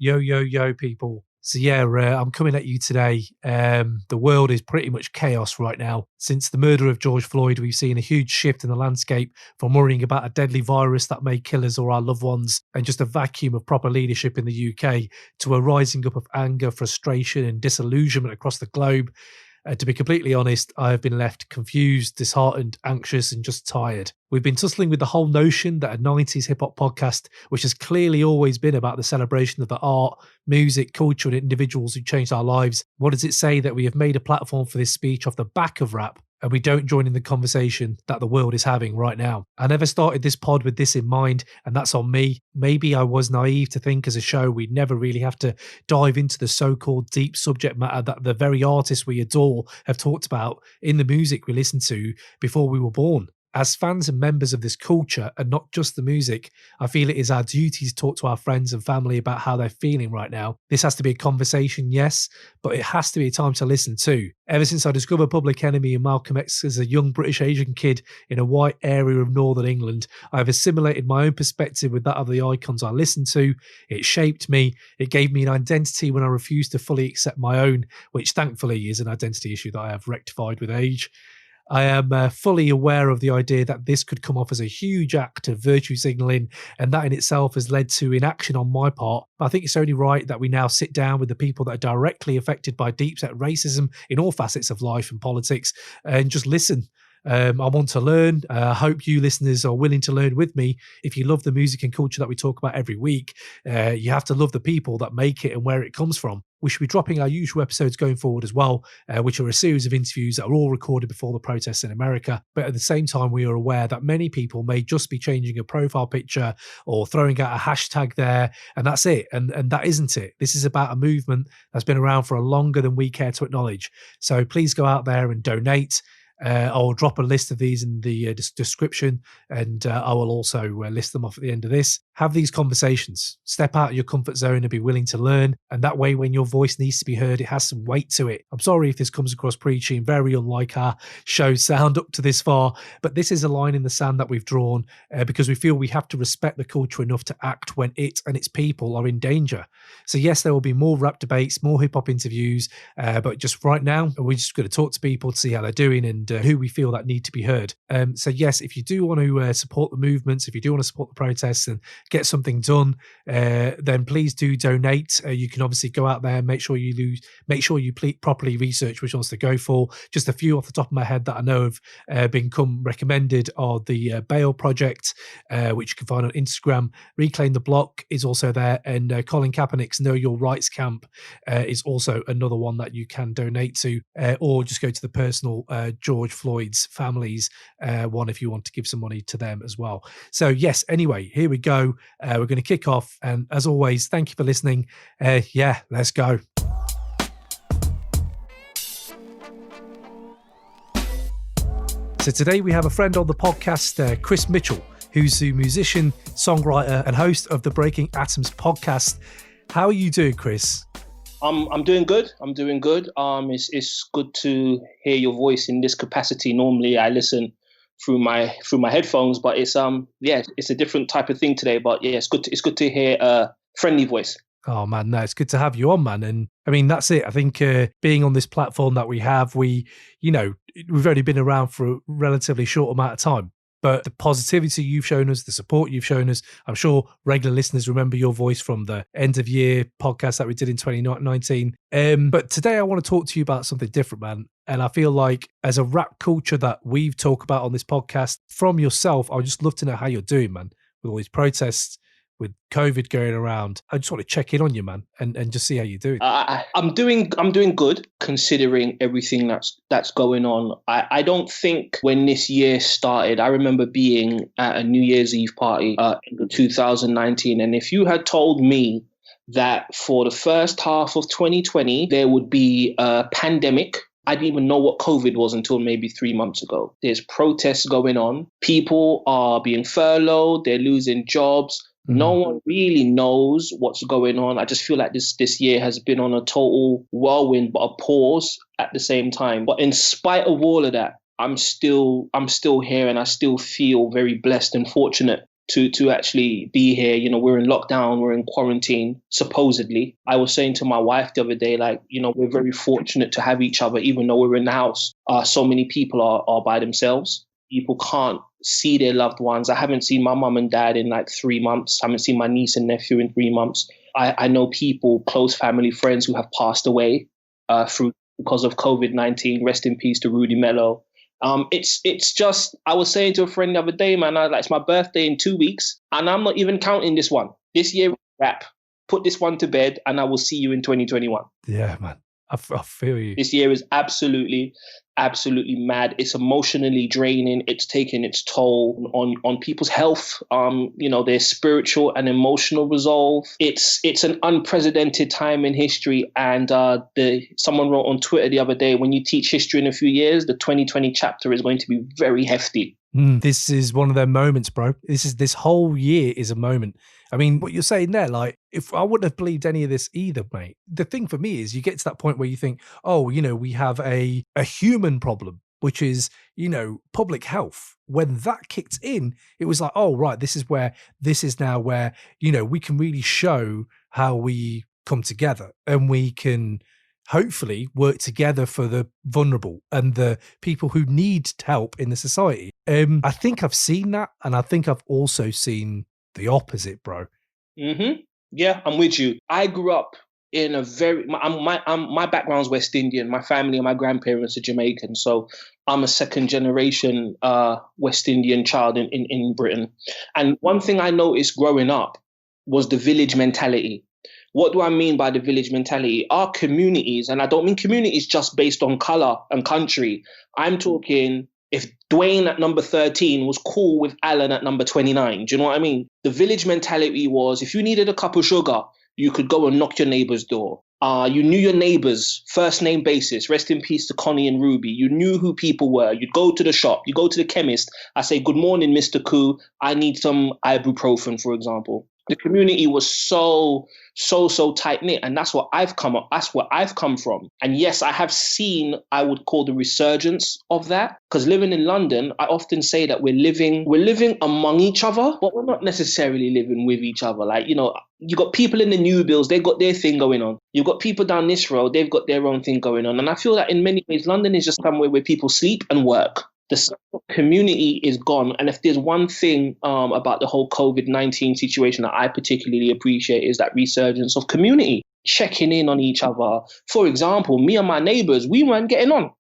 Yo, yo, yo, people. So yeah, I'm coming at you today. The world is pretty much chaos right now. Since the murder of George Floyd, we've seen a huge shift in the landscape from worrying about a deadly virus that may kill us or our loved ones and just a vacuum of proper leadership in the UK to a rising up of anger, frustration and disillusionment across the globe. To be completely honest, I have been left confused, disheartened, anxious, and just tired. We've been tussling with the whole notion that a 90s hip hop podcast, which has clearly always been about the celebration of the art, music, culture, and individuals who changed our lives. What does it say that we have made a platform for this speech off the back of rap? And we don't join in the conversation that the world is having right now. I never started this pod with this in mind, and that's on me. Maybe I was naive to think as a show we'd never really have to dive into the so-called deep subject matter that the very artists we adore have talked about in the music we listen to before we were born. As fans and members of this culture, and not just the music, I feel it is our duty to talk to our friends and family about how they're feeling right now. This has to be a conversation, yes, but it has to be a time to listen too. Ever since I discovered Public Enemy and Malcolm X as a young British Asian kid in a white area of Northern England, I have assimilated my own perspective with that of the icons I listened to. It shaped me. It gave me an identity when I refused to fully accept my own, which thankfully is an identity issue that I have rectified with age. I am fully aware of the idea that this could come off as a huge act of virtue signalling, and that in itself has led to inaction on my part. But I think it's only right that we now sit down with the people that are directly affected by deep-set racism in all facets of life and politics and just listen. I want to learn. I hope you listeners are willing to learn with me. If you love the music and culture that we talk about every week, you have to love the people that make it and where it comes from. We should be dropping our usual episodes going forward as well, which are a series of interviews that are all recorded before the protests in America. But at the same time, we are aware that many people may just be changing a profile picture or throwing out a hashtag there, and that's it. And that isn't it. This is about a movement that's been around for longer than we care to acknowledge. So please go out there and donate. I'll drop a list of these in the description, and I will also list them off at the end of this. Have these conversations. Step out of your comfort zone and be willing to learn. And that way, when your voice needs to be heard, it has some weight to it. I'm sorry if this comes across preachy and very unlike our show sound up to this far, but this is a line in the sand that we've drawn because we feel we have to respect the culture enough to act when it and its people are in danger. So yes, there will be more rap debates, more hip hop interviews, but just right now, we're just going to talk to people to see how they're doing and who we feel that need to be heard. So yes, if you do want to support the movements, if you do want to support the protests and get something done, then please do donate. You can obviously go out there, make sure you properly research which ones to go for. Just a few off the top of my head that I know have become recommended are the Bail Project, which you can find on Instagram. Reclaim the Block is also there, and Colin Kaepernick's Know Your Rights Camp is also another one that you can donate to, or just go to the personal George Floyd's family's one if you want to give some money to them as well. So yes, anyway, here we go. We're going to kick off, and as always, thank you for listening. Let's go. So today we have a friend on the podcast, Chris Mitchell, who's a musician, songwriter, and host of the Breaking Atoms podcast. How are you doing, Chris? I'm doing good. It's good to hear your voice in this capacity. Normally I listen through my headphones, but it's a different type of thing today. But yeah, it's good to hear a friendly voice. Oh man, no, it's good to have you on, man. And I mean, that's it. I think being on this platform that we have, we've only been around for a relatively short amount of time. But the positivity you've shown us, the support you've shown us, I'm sure regular listeners remember your voice from the end of year podcast that we did in 2019. But today I want to talk to you about something different, man. And I feel like as a rap culture that we've talked about on this podcast, from yourself, I would just love to know how you're doing, man, with all these protests, with COVID going around. I just want to check in on you, man, and just see how you're doing. I'm doing good considering everything that's going on. I don't think when this year started, I remember being at a New Year's Eve party in 2019, and if you had told me that for the first half of 2020 there would be a pandemic, I didn't even know what COVID was until maybe 3 months ago. There's protests going on. People are being furloughed. They're losing jobs. No one really knows what's going on. I just feel like this year has been on a total whirlwind, but a pause at the same time. But in spite of all of that, I'm still here, and I still feel very blessed and fortunate to actually be here. You know, we're in lockdown, we're in quarantine, supposedly. I was saying to my wife the other day, like, you know, we're very fortunate to have each other, even though we're in the house. So many people are by themselves. People can't see their loved ones. I haven't seen my mum and dad in like 3 months. I haven't seen my niece and nephew in 3 months. I know people, close family, friends who have passed away because of COVID-19. Rest in peace to Rudy Mello. It's just, I was saying to a friend the other day, man, it's my birthday in 2 weeks, and I'm not even counting this one. This year, wrap. Put this one to bed, and I will see you in 2021. Yeah, man. I feel you. This year is absolutely mad. It's emotionally draining. It's taking its toll on people's health, you know, their spiritual and emotional resolve. It's an unprecedented time in history. And someone wrote on Twitter the other day, when you teach history in a few years, the 2020 chapter is going to be very hefty. This is one of their moments, bro. This whole year is a moment. I mean, what you're saying there, like, if I wouldn't have believed any of this either, mate. The thing for me is you get to that point where you think, oh, you know, we have a human problem, which is, you know, public health. When that kicked in, it was like, oh, right, this is now where, you know, we can really show how we come together and we can hopefully work together for the vulnerable and the people who need help in the society. I think I've seen that, and I think I've also seen the opposite, bro. Mm-hmm. Yeah, I'm with you. I grew up in a my background's West Indian. My family and my grandparents are Jamaican, so I'm a second generation West Indian child in Britain. And one thing I noticed growing up was the village mentality. What do I mean by the village mentality? Our communities, and I don't mean communities just based on color and country. I'm talking if Dwayne at number 13 was cool with Alan at number 29. Do you know what I mean? The village mentality was, if you needed a cup of sugar, you could go and knock your neighbor's door. You knew your neighbors, first name basis. Rest in peace to Connie and Ruby. You knew who people were. You'd go to the shop. You go to the chemist. I say, good morning, Mr. Koo. I need some ibuprofen, for example. The community was so tight knit, and that's what I've come up. That's where I've come from. And yes, I have seen, I would call, the resurgence of that. Because living in London, I often say that we're living among each other, but we're not necessarily living with each other. Like, you know, you got people in the new builds, they've got their thing going on. You've got people down this road, they've got their own thing going on. And I feel that in many ways, London is just somewhere where people sleep and work. The community is gone. And if there's one thing about the whole COVID-19 situation that I particularly appreciate, is that resurgence of community, checking in on each other. For example, me and my neighbors, we weren't getting on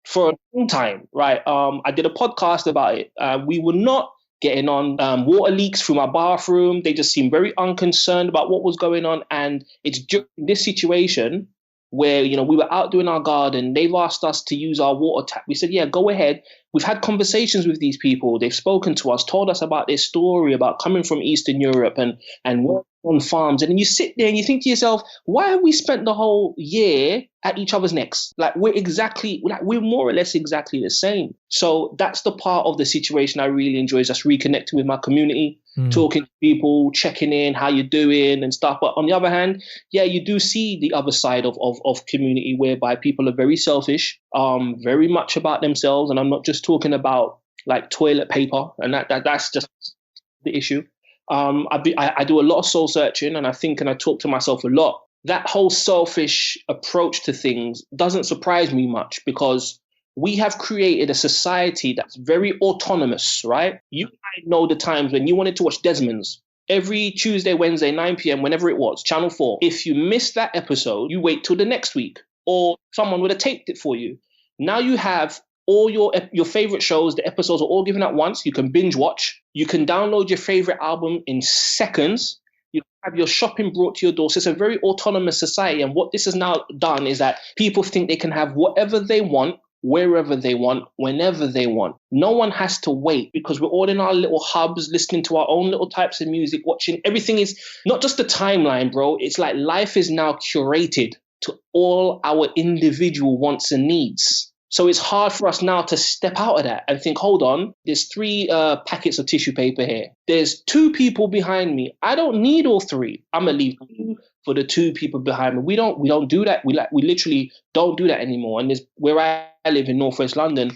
for a long time, right? I did a podcast about it. We were not getting on. Water leaks through my bathroom. They just seemed very unconcerned about what was going on. And it's during this situation where, you know, we were out doing our garden. They've asked us to use our water tap. We said, yeah, go ahead. We've had conversations with these people. They've spoken to us, told us about their story, about coming from Eastern Europe and working on farms. And then you sit there and you think to yourself, why have we spent the whole year at each other's necks? We're more or less exactly the same. So that's the part of the situation I really enjoy, is just reconnecting with my community, talking to people, checking in, how you're doing and stuff. But on the other hand, yeah, you do see the other side of community, whereby people are very selfish, very much about themselves. And I'm not just talking about like toilet paper, and that's just the issue. I do a lot of soul searching, and I think, and I talk to myself a lot. That whole selfish approach to things doesn't surprise me much, because we have created a society that's very autonomous, right? You might know the times when you wanted to watch Desmond's every Tuesday, Wednesday, 9 p.m., whenever it was, Channel 4. If you missed that episode, you wait till the next week, or someone would have taped it for you. Now you have all your favorite shows, the episodes are all given at once. You can binge watch. You can download your favorite album in seconds. You have your shopping brought to your door. So it's a very autonomous society. And what this has now done is that people think they can have whatever they want, wherever they want, whenever they want. No one has to wait, because we're all in our little hubs, listening to our own little types of music, watching. Everything is not just the timeline, bro. It's like life is now curated to all our individual wants and needs. So it's hard for us now to step out of that and think, hold on, there's 3 packets of tissue paper here. There's 2 people behind me. I don't need all 3. I'm going to leave 2 for the 2 people behind me. We don't do that. We literally don't do that anymore. And where I live in Northwest London,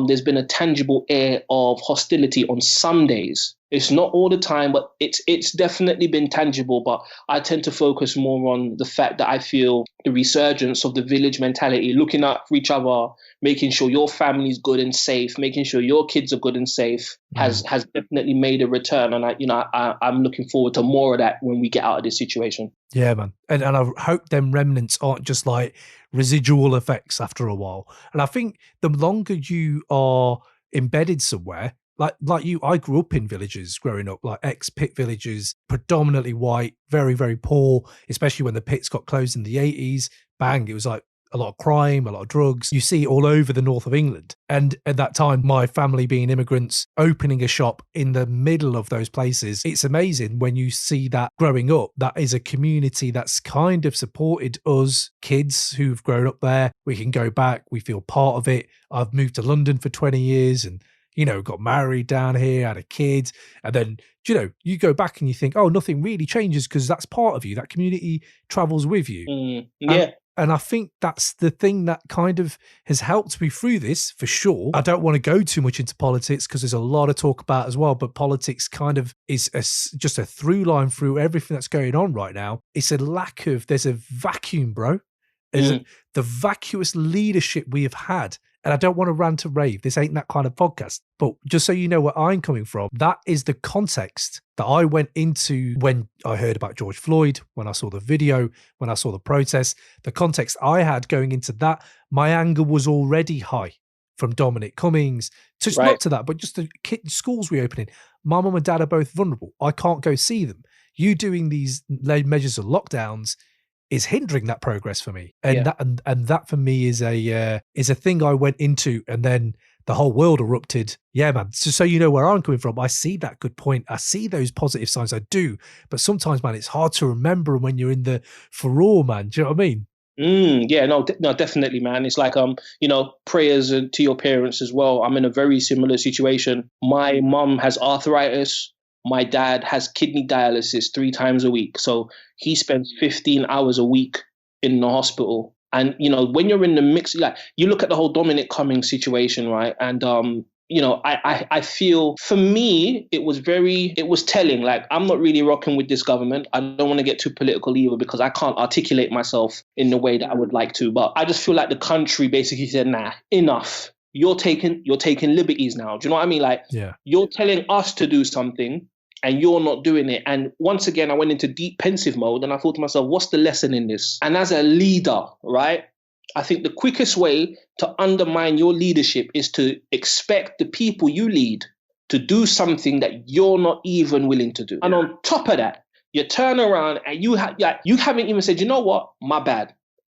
there's been a tangible air of hostility on some days. It's not all the time, but it's definitely been tangible. But I tend to focus more on the fact that I feel the resurgence of the village mentality, looking out for each other, making sure your family's good and safe, making sure your kids are good and safe, has definitely made a return. And I'm looking forward to more of that when we get out of this situation. Yeah, man. And I hope them remnants aren't just like residual effects after a while. And I think the longer you are embedded somewhere, like you, I grew up in villages growing up, like ex-pit villages, predominantly white, very, very poor, especially when the pits got closed in the 80s. Bang, it was like a lot of crime, a lot of drugs. You see it all over the north of England. And at that time, my family being immigrants, opening a shop in the middle of those places, it's amazing when you see that growing up. That is a community that's kind of supported us kids who've grown up there. We can go back, we feel part of it. I've moved to London for 20 years and, got married down here, had a kid. And then, you go back and you think, oh, nothing really changes because that's part of you. That community travels with you. Yeah. And I think that's the thing that kind of has helped me through this, for sure. I don't want to go too much into politics because there's a lot to talk about as well, but politics kind of is just a through line through everything that's going on right now. It's there's a vacuum, bro. The vacuous leadership we have had. And I don't want to rant and rave. This ain't that kind of podcast. But just so you know where I'm coming from, that is the context that I went into when I heard about George Floyd, when I saw the video, when I saw the protest. The context I had going into that, my anger was already high from Dominic Cummings. Just not to that, but just the schools reopening. My mum and dad are both vulnerable. I can't go see them. You doing these measures of lockdowns is hindering that progress for me. And that for me is a thing I went into, and then the whole world erupted. Yeah, man. So you know where I'm coming from. I see that good point. I see those positive signs. I do. But sometimes, man, it's hard to remember when you're in the furore, man. Do you know what I mean? Yeah, no, definitely, man. It's like, prayers to your parents as well. I'm in a very similar situation. My mum has arthritis. My dad has kidney dialysis 3 times a week. So he spends 15 hours a week in the hospital. And, when you're in the mix, like you look at the whole Dominic Cummings situation, right? And, I feel for me, it was telling, like, I'm not really rocking with this government. I don't want to get too political either because I can't articulate myself in the way that I would like to. But I just feel like the country basically said, nah, enough. You're taking liberties now. Do you know what I mean? Like, you're telling us to do something and you're not doing it. And once again, I went into deep pensive mode and I thought to myself, what's the lesson in this? And as a leader, right, I think the quickest way to undermine your leadership is to expect the people you lead to do something that you're not even willing to do. And on top of that, you turn around and you haven't even said, you know what, my bad,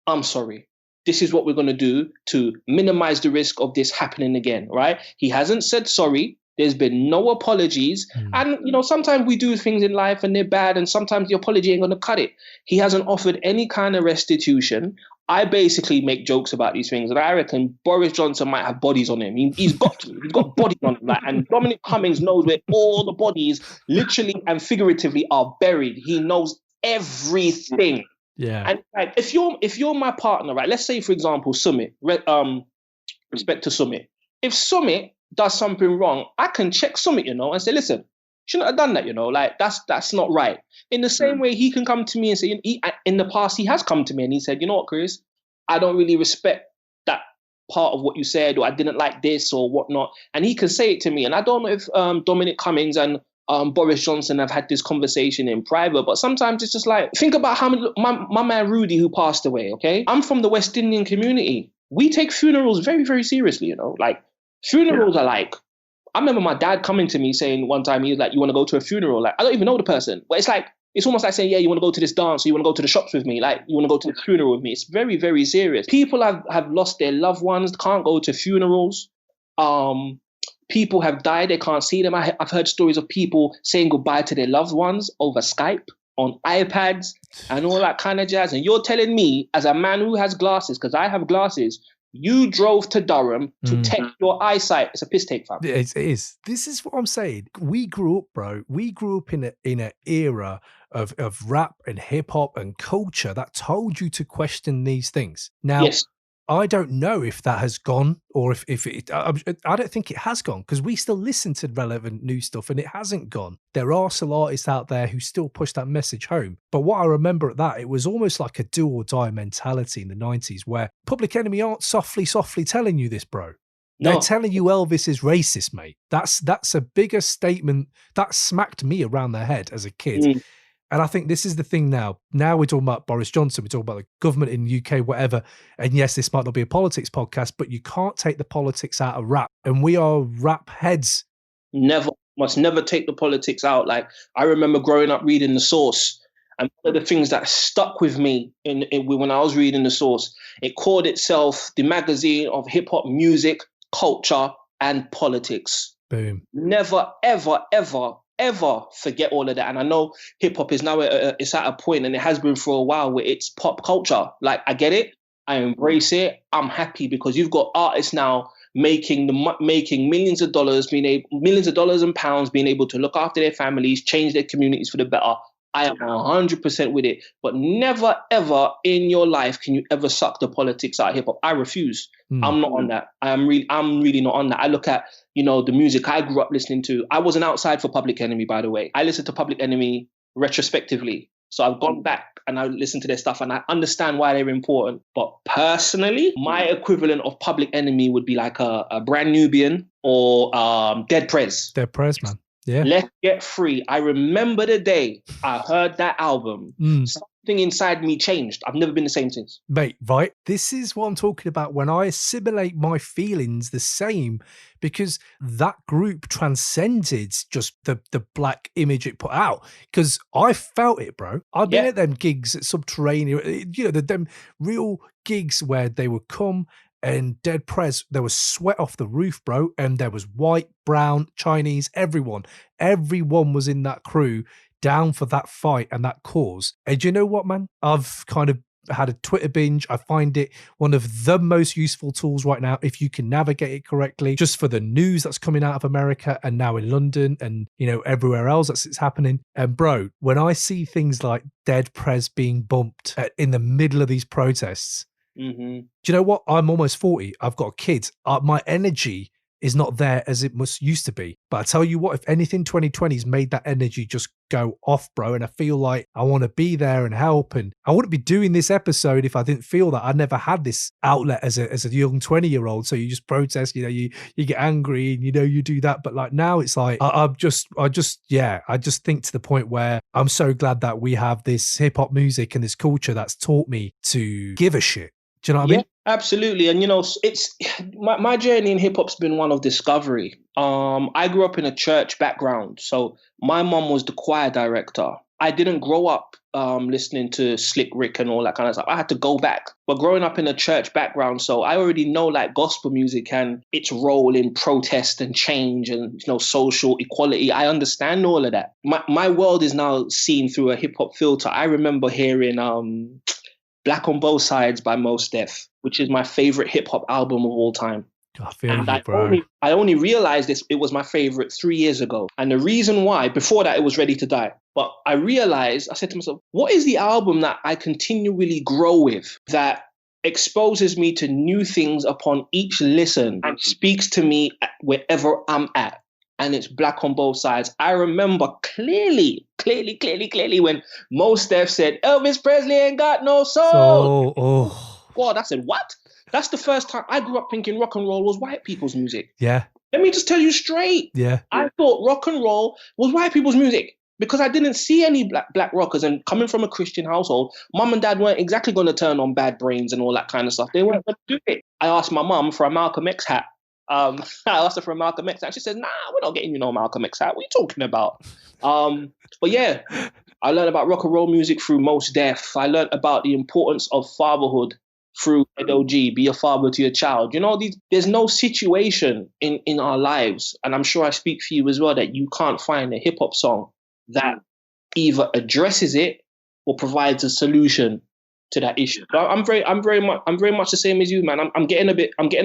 I'm sorry. This is what we're going to do to minimize the risk of this happening again, right? He hasn't said sorry. There's been no apologies. And, sometimes we do things in life and they're bad and sometimes the apology ain't going to cut it. He hasn't offered any kind of restitution. I basically make jokes about these things and I reckon Boris Johnson might have bodies on him. He's got bodies on him. And Dominic Cummings knows where all the bodies literally and figuratively are buried. He knows everything. Yeah. And like, if you're my partner, right, let's say, for example, Summit, respect to Summit. If Summit does something wrong, I can check Summit, and say, listen, shouldn't have done that, like that's not right. In the same way, he can come to me and say, in the past, he has come to me and he said, you know what, Chris, I don't really respect that part of what you said, or I didn't like this or whatnot. And he can say it to me. And I don't know if Dominic Cummings and Boris Johnson have had this conversation in private, but sometimes it's just like, think about how my man Rudy, who passed away, okay? I'm from the West Indian community. We take funerals very, very seriously, like funerals are like, I remember my dad coming to me saying one time, he was like, you want to go to a funeral? Like, I don't even know the person, but it's almost like saying, yeah, you want to go to this dance or you want to go to the shops with me? Like, you want to go to the funeral with me? It's very, very serious. People have lost their loved ones, can't go to funerals. People have died, they can't see them. I've heard stories of people saying goodbye to their loved ones over Skype, on iPads, and all that kind of jazz. And you're telling me, as a man who has glasses, because I have glasses, you drove to Durham to take your eyesight. It's a piss take, fam. It is. This is what I'm saying. We grew up, bro. We grew up in an era of rap and hip hop and culture that told you to question these things. Now, I don't know if that has gone or if it, I don't think it has gone because we still listen to relevant new stuff and it hasn't gone. There are still artists out there who still push that message home. But what I remember at that, it was almost like a do or die mentality in the 90s where Public Enemy aren't softly telling you this, bro. They're No. telling you Elvis is racist, mate. That's a bigger statement. That smacked me around the head as a kid. Mm. And I think this is the thing now. Now we're talking about Boris Johnson, we're talking about the government in the UK, whatever. And yes, this might not be a politics podcast, but you can't take the politics out of rap. And we are rap heads. Must never take the politics out. Like, I remember growing up reading The Source. And one of the things that stuck with me when I was reading The Source, it called itself the magazine of hip hop music, culture, and politics. Boom. Never, ever, ever, ever forget all of that. And I know hip hop is now it's at a point, and it has been for a while, where it's pop culture. Like, I get it, I embrace it, I'm happy because you've got artists now making millions of dollars, millions of dollars and pounds, being able to look after their families, change their communities for the better. I am 100% with it, but never ever in your life can you ever suck the politics out of hip hop. I refuse. I'm not on that. I'm really not on that. I look at, the music I grew up listening to. I wasn't outside for Public Enemy, by the way. I listened to Public Enemy retrospectively. So I've gone back and I listened to their stuff and I understand why they're important. But personally, my equivalent of Public Enemy would be like a Brand Nubian or Dead Prez. Dead Prez, man. Yeah. Let's Get Free. I remember the day I heard that album. Something inside me changed. I've never been the same since. Mate, right? This is what I'm talking about when I assimilate my feelings the same, because that group transcended just the black image it put out. Because I felt it, bro. I've been at them gigs at Subterranean, them real gigs where they would come. And Dead Prez, there was sweat off the roof, bro. And there was white, brown, Chinese, everyone. Everyone was in that crew down for that fight and that cause. And you know what, man? I've kind of had a Twitter binge. I find it one of the most useful tools right now if you can navigate it correctly, just for the news that's coming out of America and now in London and, everywhere else that's happening. And bro, when I see things like Dead Prez being bumped in the middle of these protests, do you know what? I'm almost 40. I've got kids. My energy is not there as it used to be. But I tell you what, if anything, 2020's made that energy just go off, bro. And I feel like I want to be there and help. And I wouldn't be doing this episode if I didn't feel that. I never had this outlet as a young 20-year-old. So you just protest, you get angry and you do that. But like now it's like I just think to the point where I'm so glad that we have this hip hop music and this culture that's taught me to give a shit. Do you know what I mean? Absolutely. And, it's my journey in hip hop's been one of discovery. I grew up in a church background. So my mom was the choir director. I didn't grow up listening to Slick Rick and all that kind of stuff. I had to go back. But growing up in a church background, so I already know like gospel music and its role in protest and change and, social equality. I understand all of that. My world is now seen through a hip hop filter. I remember hearing Black on Both Sides by Mos Def, which is my favorite hip hop album of all time. I feel you, bro. I only realized it was my favorite 3 years ago. And the reason why, before that, it was Ready to Die. But I said to myself, what is the album that I continually grow with, that exposes me to new things upon each listen and speaks to me wherever I'm at? And it's Black on Both Sides. I remember clearly when Mos Def said, Elvis Presley ain't got no soul. God, I said, what? That's the first time I grew up thinking rock and roll was white people's music. Yeah. Let me just tell you straight. Yeah. I thought rock and roll was white people's music because I didn't see any black rockers. And coming from a Christian household, mom and dad weren't exactly going to turn on Bad Brains and all that kind of stuff. They weren't going to do it. I asked my mom for a Malcolm X hat. I asked her for a Malcolm X hat. She said, nah, we're not getting you no Malcolm X hat. What are you talking about? But yeah, I learned about rock and roll music through Mos Def. I learned about the importance of fatherhood through NOG, be a father to your child. There's no situation in our lives, and I'm sure I speak for you as well, that you can't find a hip hop song that either addresses it or provides a solution to that issue. So I'm very much the same as you, man. I'm getting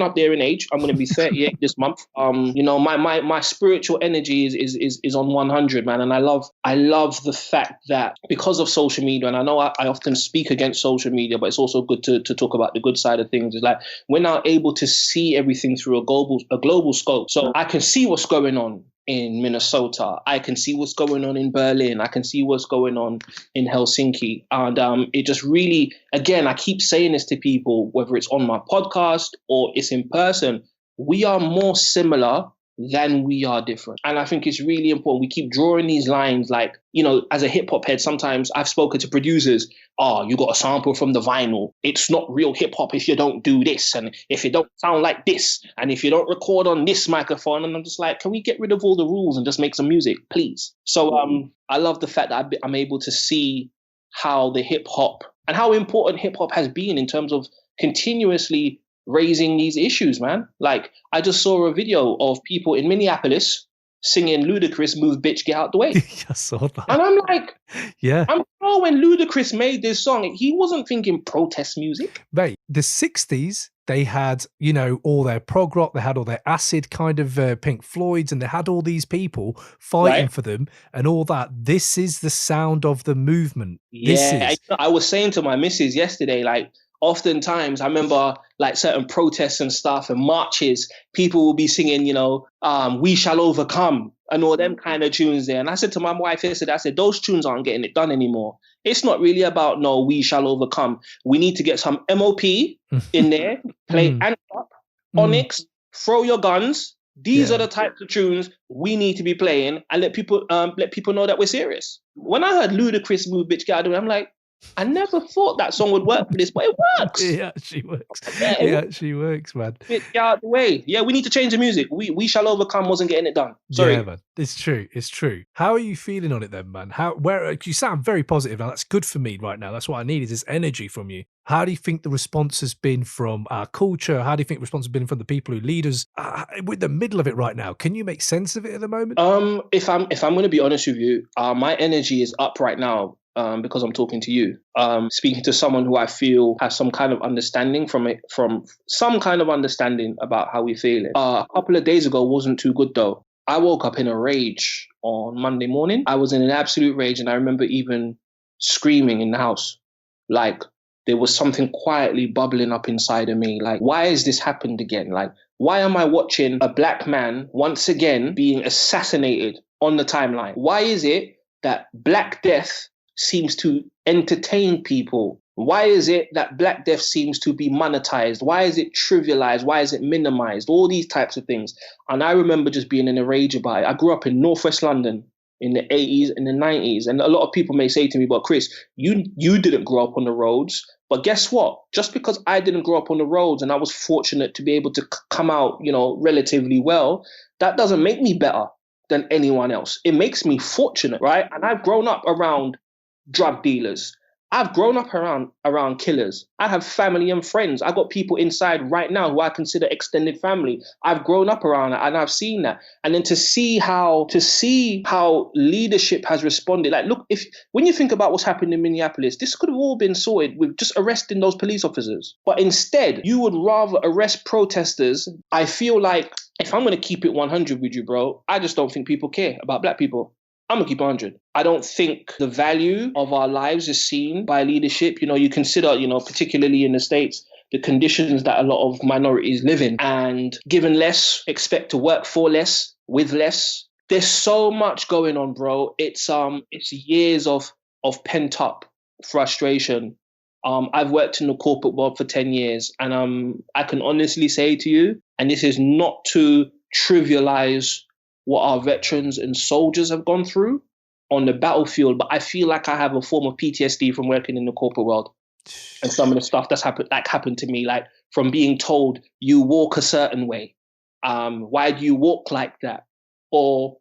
up there in age. I'm going to be 38 this month. My spiritual energy is on 100, man. And I love the fact that because of social media, and I know I often speak against social media, but it's also good to talk about the good side of things. Is like we're now able to see everything through a global scope. So I can see what's going on in Minnesota. I can see what's going on in Berlin. I can see what's going on in Helsinki. And it just really, again, I keep saying this to people, whether it's on my podcast or it's in person, we are more similar than we are different. And I think it's really important. We keep drawing these lines like, as a hip hop head, sometimes I've spoken to producers, you got a sample from the vinyl. It's not real hip hop if you don't do this, and if you don't sound like this, and if you don't record on this microphone. And I'm just like, can we get rid of all the rules and just make some music, please? So I love the fact that I'm able to see how the hip hop and how important hip hop has been in terms of continuously raising these issues, man. Like, I just saw a video of people in Minneapolis singing Ludacris, "Move Bitch, Get Out the Way." I saw that. And I'm like, yeah. I'm sure when Ludacris made this song, he wasn't thinking protest music. Mate, the 60s, they had, all their prog rock, they had all their acid kind of Pink Floyds, and they had all these people fighting for them and all that. This is the sound of the movement. Yeah, I was saying to my missus yesterday, like, oftentimes I remember like certain protests and stuff and marches, people will be singing, "We Shall Overcome" and all them kind of tunes there. And I said to my wife yesterday, I said, those tunes aren't getting it done anymore. It's not really about, no, we shall overcome. We need to get some MOP in there, play Antop, Onyx, Throw Your Guns. These are the types of tunes we need to be playing and let people know that we're serious. When I heard Ludacris, "Move Bitch, Get Out the Way," I'm like, I never thought that song would work for this, but it works. It actually works. It actually works, man. Get out the way. Yeah, we need to change the music. We Shall Overcome wasn't getting it done. Sorry. Yeah, man. It's true. It's true. How are you feeling on it then, man? You sound very positive now. That's good for me right now. That's what I need is this energy from you. How do you think the response has been from our culture? How do you think the response has been from the people who lead us? We're in the middle of it right now. Can you make sense of it at the moment? If I'm going to be honest with you, my energy is up right now. Because I'm talking to you, speaking to someone who I feel has some kind of understanding from some kind of understanding about how we feel it. A couple of days ago wasn't too good though. I woke up in a rage on Monday morning. I was in an absolute rage, and I remember even screaming in the house. Like, there was something quietly bubbling up inside of me. Like, why has this happened again? Like, why am I watching a black man once again being assassinated on the timeline? Why is it that Black Death seems to entertain people? Why is it that Black Death seems to be monetized? Why is it trivialized? Why is it minimized? All these types of things. And I remember just being in a rage about it. I grew up in Northwest London in the 80s and the 90s. And a lot of people may say to me, but Chris, you didn't grow up on the roads. But guess what? Just because I didn't grow up on the roads and I was fortunate to be able to come out, relatively well, that doesn't make me better than anyone else. It makes me fortunate, right? And I've grown up around drug dealers. I've grown up around killers. I have family and friends. I got people inside right now who I consider extended family. I've grown up around it and I've seen that. And then to see how leadership has responded. Like, look, when you think about what's happened in Minneapolis, this could have all been sorted with just arresting those police officers. But instead, you would rather arrest protesters. I feel like, if I'm going to keep it 100 with you, bro, I just don't think people care about black people. I'm going to keep 100. I don't think the value of our lives is seen by leadership. You consider, particularly in the States, the conditions that a lot of minorities live in. And given less, expect to work for less, with less. There's so much going on, bro. It's years of pent up frustration. I've worked in the corporate world for 10 years. And I can honestly say to you, and this is not to trivialize what our veterans and soldiers have gone through on the battlefield, but I feel like I have a form of PTSD from working in the corporate world and some of the stuff that's happened to me, like from being told you walk a certain way. Why do you walk like that? Or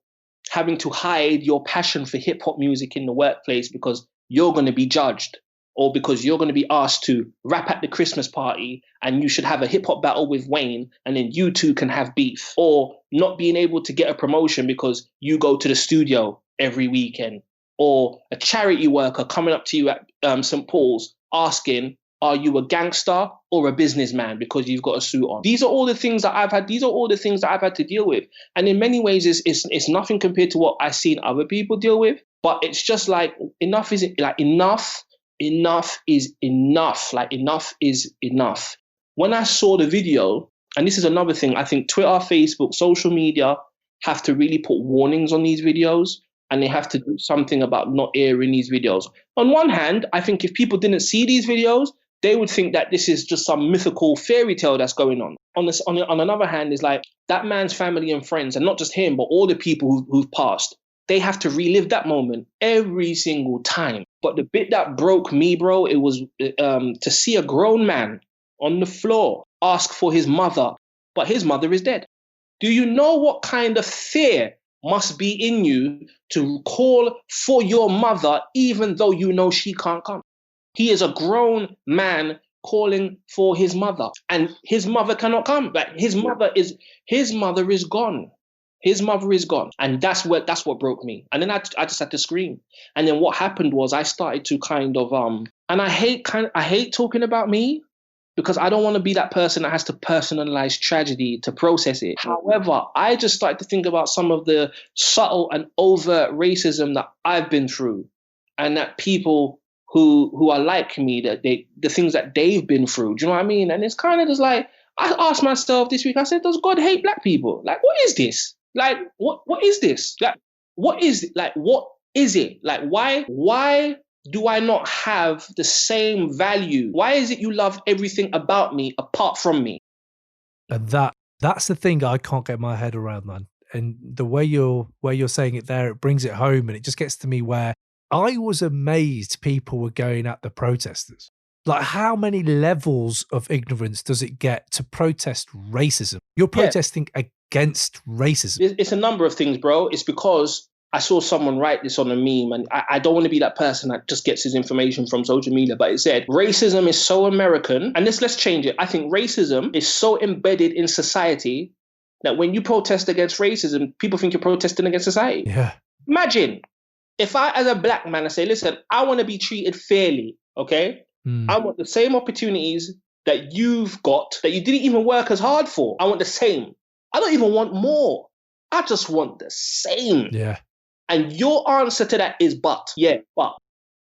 having to hide your passion for hip hop music in the workplace because you're going to be judged, or because you're going to be asked to rap at the Christmas party and you should have a hip hop battle with Wayne and then you two can have beef, or not being able to get a promotion because you go to the studio every weekend, or a charity worker coming up to you at St. Paul's asking, are you a gangster or a businessman because you've got a suit on? These are all the things that I've had. These are all the things that I've had to deal with. And in many ways, it's nothing compared to what I've seen other people deal with. But it's just like enough is like enough. Enough is enough. Like enough is enough. When I saw the video, and this is another thing, I think Twitter, Facebook, social media have to really put warnings on these videos, and they have to do something about not airing these videos. On one hand, I think if people didn't see these videos, they would think that this is just some mythical fairy tale that's going on. On another hand, is like that man's family and friends, and not just him, but all the people who've passed, they have to relive that moment every single time. But the bit that broke me, bro, it was to see a grown man on the floor ask for his mother, but his mother is dead. Do you know what kind of fear must be in you to call for your mother even though you know she can't come? He is a grown man calling for his mother, and his mother cannot come. Like his mother is gone. His mother is gone. And that's what broke me. And then I just had to scream. And then what happened was I started to kind of and I hate talking about me, because I don't want to be that person that has to personalize tragedy to process it. However, I just started to think about some of the subtle and overt racism that I've been through, and that people who are like me, that the things that they've been through. Do you know what I mean? And it's kind of just like, I asked myself this week, I said, does God hate black people? Like, what is this? Like, what is this? Like, what is it? Like, what is it? Like, why do I not have the same value? Why is it you love everything about me apart from me? And that's the thing I can't get my head around, man. And the way you're saying it there, it brings it home, and it just gets to me where I was amazed people were going at the protesters. Like, how many levels of ignorance does it get to protest racism? You're protesting against racism. It's a number of things, bro. It's because I saw someone write this on a meme, and I don't want to be that person that just gets his information from social media, but it said, racism is so American, and let's change it. I think racism is so embedded in society that when you protest against racism, people think you're protesting against society. Yeah. Imagine if I, as a black man, I say, listen, I want to be treated fairly, okay? I want the same opportunities that you've got, that you didn't even work as hard for. I want the same. I don't even want more. I just want the same. Yeah. And your answer to that is but. Yeah, but.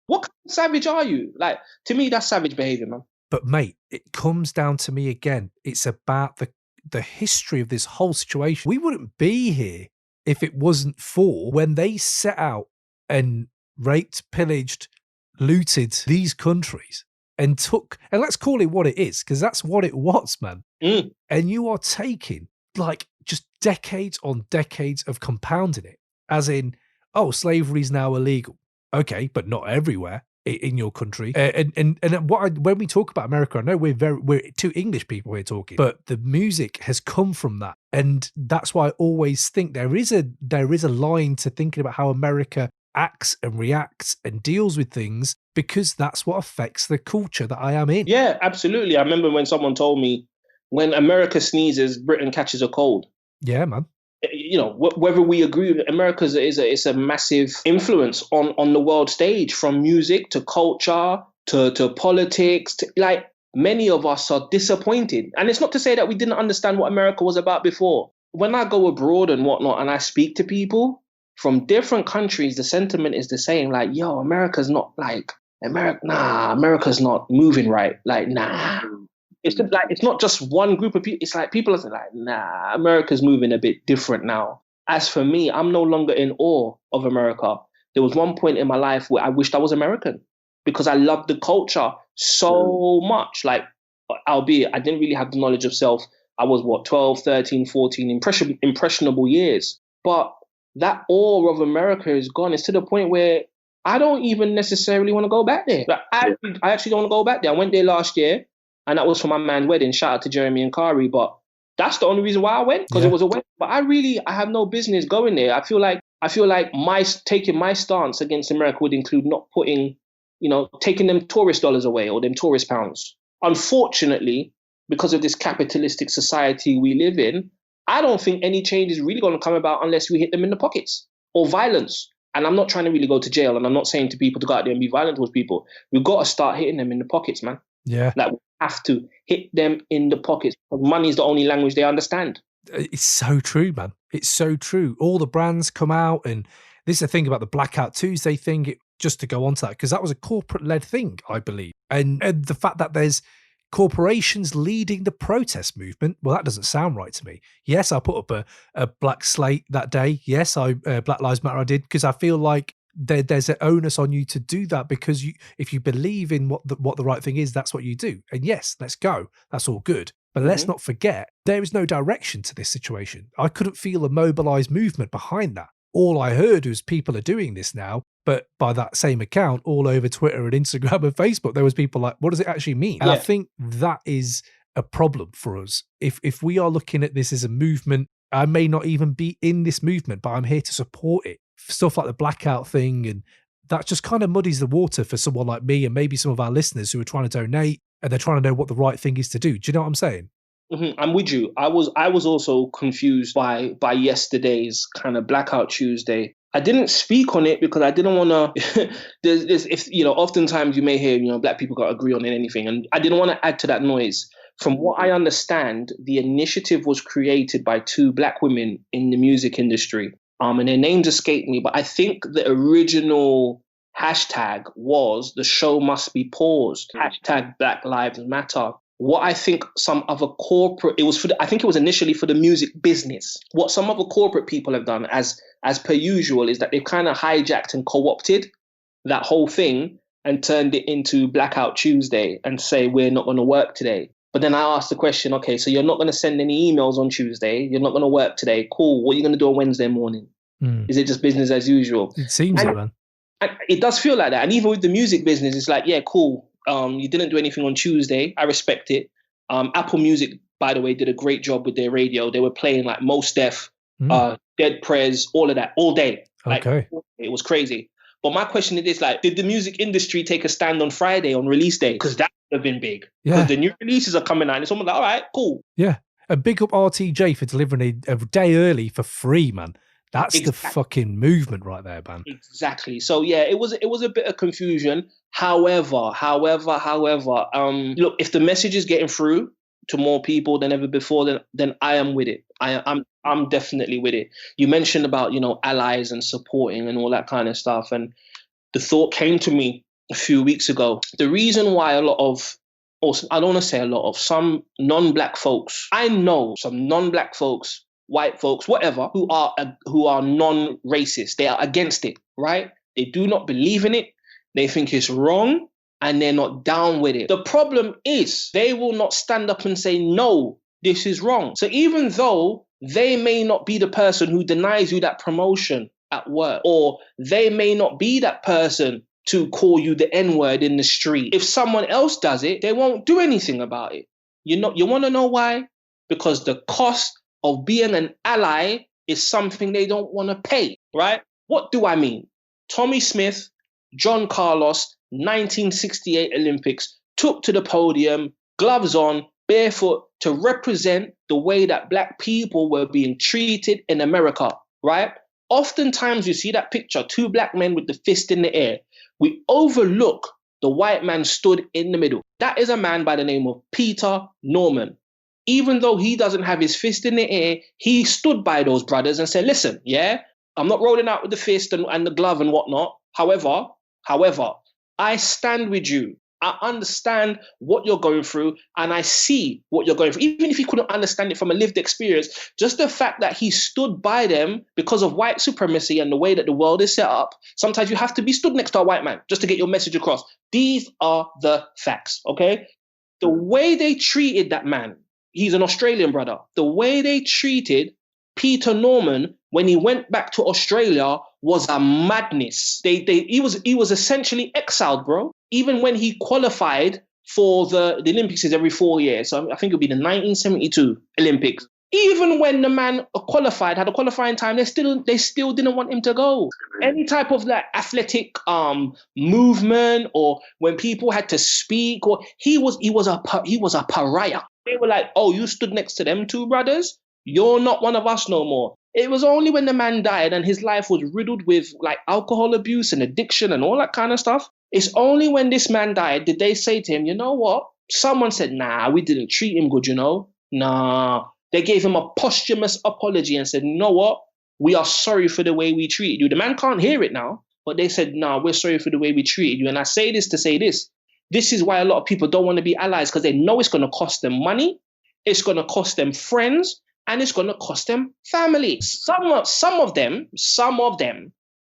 What kind of savage are you? Like, to me, that's savage behavior, man. But mate, it comes down to me again. It's about the history of this whole situation. We wouldn't be here if it wasn't for when they set out and raped, pillaged, looted these countries and took, and let's call it what it is, because that's what it was, man. And you are taking like just decades on decades of compounding it, as in, oh, slavery is now illegal. Okay, but not everywhere in your country. And when we talk about America, I know we're two English people here talking, but the music has come from that, and that's why I always think there is a line to thinking about how America acts and reacts and deals with things, because that's what affects the culture that I am in. Yeah, absolutely. I remember when someone told me, when America sneezes, Britain catches a cold. Yeah, man. You know, whether we agree with it, America is a massive influence on the world stage, from music to culture to politics. Like, many of us are disappointed. And it's not to say that we didn't understand what America was about before. When I go abroad and whatnot, and I speak to people from different countries, the sentiment is the same. Like, yo, America's not moving right. Like, nah. It's just like, it's not just one group of people. It's like people are like, nah, America's moving a bit different now. As for me, I'm no longer in awe of America. There was one point in my life where I wished I was American, because I loved the culture so much. Like, albeit I didn't really have the knowledge of self. I was 12, 13, 14, impressionable years. But that awe of America is gone. It's to the point where I don't even necessarily want to go back there. Like, I actually don't want to go back there. I went there last year, and that was for my man's wedding. Shout out to Jeremy and Kari. But that's the only reason why I went, because it was a wedding. But I have no business going there. I feel like taking my stance against America would include not putting, taking them tourist dollars away, or them tourist pounds. Unfortunately, because of this capitalistic society we live in, I don't think any change is really going to come about unless we hit them in the pockets, or violence. And I'm not trying to really go to jail, and I'm not saying to people to go out there and be violent towards people. We've got to start hitting them in the pockets, man. Yeah. Like, we have to hit them in the pockets. Money is the only language they understand. It's so true, man. It's so true. All the brands come out, and this is the thing about the Blackout Tuesday thing, just to go on to that, because that was a corporate-led thing, I believe. And the fact that there's corporations leading the protest movement, well, that doesn't sound right to me. Yes, I put up a black slate that day. Yes, Black Lives Matter I did, because I feel like there's an onus on you to do that, because if you believe in what the right thing is, that's what you do. And yes, let's go. That's all good. But let's not forget, there is no direction to this situation. I couldn't feel a mobilized movement behind that. All I heard was people are doing this now, but by that same account, all over Twitter and Instagram and Facebook, there was people like, what does it actually mean? And I think that is a problem for us. If we are looking at this as a movement, I may not even be in this movement, but I'm here to support it. Stuff like the blackout thing, and that just kind of muddies the water for someone like me and maybe some of our listeners who are trying to donate and they're trying to know what the right thing is to do. Do you know what I'm saying? I'm with you. I was also confused by yesterday's kind of Blackout Tuesday. I didn't speak on it because I didn't want to. If oftentimes you may hear, black people got to agree on anything, and I didn't want to add to that noise. From what I understand, the initiative was created by two black women in the music industry. And their names escape me, but I think the original hashtag was "the show must be paused." Hashtag Black Lives Matter. What I think some other corporate, I think it was initially for the music business. What some other corporate people have done, as per usual, is that they've kind of hijacked and co-opted that whole thing and turned it into Blackout Tuesday and say, we're not going to work today. But then I asked the question, okay, so you're not going to send any emails on Tuesday. You're not going to work today. Cool. What are you going to do on Wednesday morning? Is it just business as usual? It seems it, man. And it does feel like that. And even with the music business, it's like, yeah, cool. You didn't do anything on Tuesday. I respect it. Apple Music, by the way, did a great job with their radio. They were playing like Mos Def, Dead Prez, all of that, all day. Okay. It was crazy. But my question is, did the music industry take a stand on Friday on release day? Because that would have been big. Because the new releases are coming out. And it's almost like, all right, cool. Yeah. A big up RTJ for delivering a day early for free, man. That's the fucking movement right there, man. Exactly. So yeah, it was a bit of confusion. However, look, if the message is getting through to more people than ever before, then I am with it. I'm definitely with it. You mentioned about, allies and supporting and all that kind of stuff. And the thought came to me a few weeks ago. The reason why I don't want to say a lot of, some non-black folks, I know some non-black folks, white folks, whatever, who are non-racist. They are against it, right? They do not believe in it. They think it's wrong, and they're not down with it. The problem is they will not stand up and say, no, this is wrong. So even though they may not be the person who denies you that promotion at work, or they may not be that person to call you the N-word in the street, if someone else does it, they won't do anything about it. You want to know why? Because the cost of being an ally is something they don't want to pay, right? What do I mean? Tommy Smith, John Carlos, 1968 Olympics, took to the podium, gloves on, barefoot, to represent the way that black people were being treated in America, right? Oftentimes you see that picture, two black men with the fist in the air. We overlook the white man stood in the middle. That is a man by the name of Peter Norman. Even though he doesn't have his fist in the air, he stood by those brothers and said, listen, yeah, I'm not rolling out with the fist and the glove and whatnot. However, I stand with you. I understand what you're going through, and I see what you're going through. Even if he couldn't understand it from a lived experience, just the fact that he stood by them because of white supremacy and the way that the world is set up, sometimes you have to be stood next to a white man just to get your message across. These are the facts, okay? The way they treated that man, he's an Australian brother, the way they treated Peter Norman when he went back to Australia was a madness. He was essentially exiled, bro. Even when he qualified for the Olympics is every 4 years. So I think it'll be the 1972 Olympics. Even when the man qualified, had a qualifying time, they still didn't want him to go. Any type of like athletic movement, or when people had to speak, or he was a pariah. They were like, oh, you stood next to them two brothers? You're not one of us no more. It was only when the man died and his life was riddled with like alcohol abuse and addiction and all that kind of stuff. It's only when this man died did they say to him, you know what? Someone said, nah, we didn't treat him good, you know? Nah. They gave him a posthumous apology and said, you know what? We are sorry for the way we treated you. The man can't hear it now, but they said, nah, we're sorry for the way we treated you. And I say this to say this. This is why a lot of people don't want to be allies, because they know it's going to cost them money, it's going to cost them friends, and it's going to cost them family. Some of them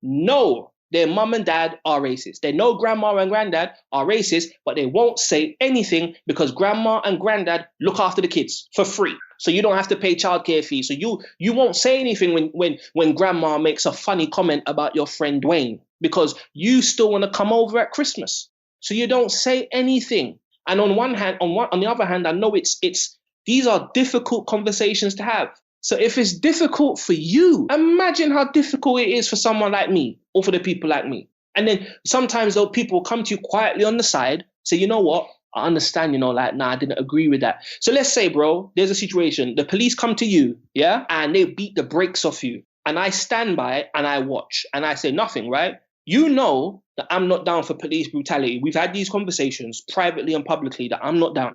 know their mum and dad are racist. They know grandma and granddad are racist, but they won't say anything because grandma and granddad look after the kids for free. So you don't have to pay childcare fees. So you won't say anything when grandma makes a funny comment about your friend Dwayne, because you still want to come over at Christmas. So you don't say anything. And on the other hand, I know it's these are difficult conversations to have. So if it's difficult for you, imagine how difficult it is for someone like me or for the people like me. And then sometimes those people come to you quietly on the side, say, you know what? I understand, like, nah, I didn't agree with that. So let's say, bro, there's a situation. The police come to you, yeah? And they beat the brakes off you. And I stand by and I watch and I say nothing, right? You know that I'm not down for police brutality. We've had these conversations privately and publicly that I'm not down.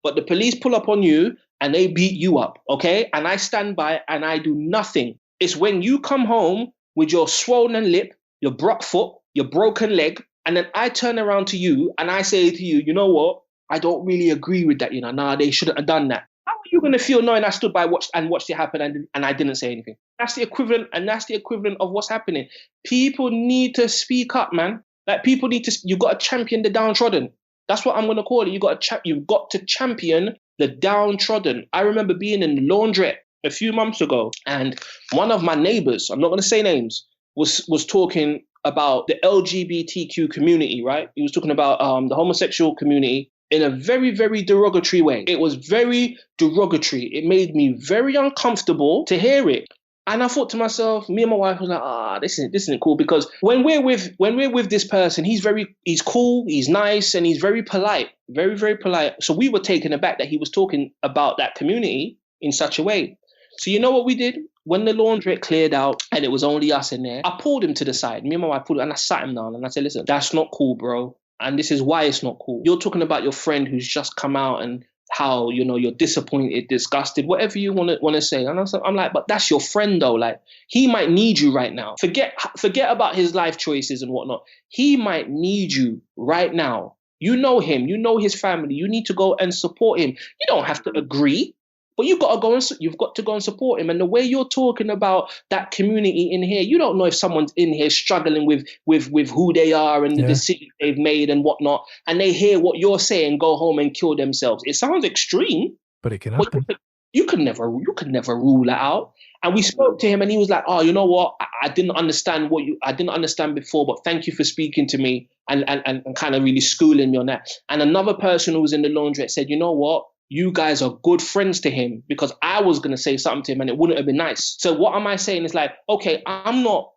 But the police pull up on you and they beat you up, okay? And I stand by and I do nothing. It's when you come home with your swollen lip, your broke foot, your broken leg, and then I turn around to you and I say to you, you know what? I don't really agree with that, Nah, they shouldn't have done that. How are you going to feel knowing I stood by watched it happen and I didn't say anything? That's the equivalent of what's happening. People need to speak up, man. Like, you've got to champion the downtrodden. That's what I'm going to call it. You've got to champion the downtrodden. I remember being in the laundrette a few months ago, and one of my neighbors, I'm not going to say names, was talking about the LGBTQ community, right? He was talking about the homosexual community in a very, very derogatory way. It was very derogatory. It made me very uncomfortable to hear it. And I thought to myself, me and my wife was like, this isn't cool, because when we're with this person, he's cool, he's nice, and he's very polite, very, very polite. So we were taken aback that he was talking about that community in such a way. So you know what we did? When the laundrette cleared out and it was only us in there, I pulled him to the side. Me and my wife pulled him and I sat him down and I said, listen, that's not cool, bro. And this is why it's not cool. You're talking about your friend who's just come out and how, you're disappointed, disgusted, whatever you want to say. And I'm like, but that's your friend though. Like, he might need you right now. Forget about his life choices and whatnot. He might need you right now. You know him, you know his family. You need to go and support him. You don't have to agree, but you've got to go and support him. And the way you're talking about that community in here, you don't know if someone's in here struggling with who they are and the decisions they've made and whatnot, and they hear what you're saying, go home and kill themselves. It sounds extreme, but it can happen. You can never rule that out. And we spoke to him, and he was like, "Oh, you know what? I didn't understand I didn't understand before, but thank you for speaking to me and kind of really schooling me on that." And another person who was in the laundrette said, "You know what? You guys are good friends to him, because I was going to say something to him and it wouldn't have been nice." So what am I saying? It's like, okay, I'm not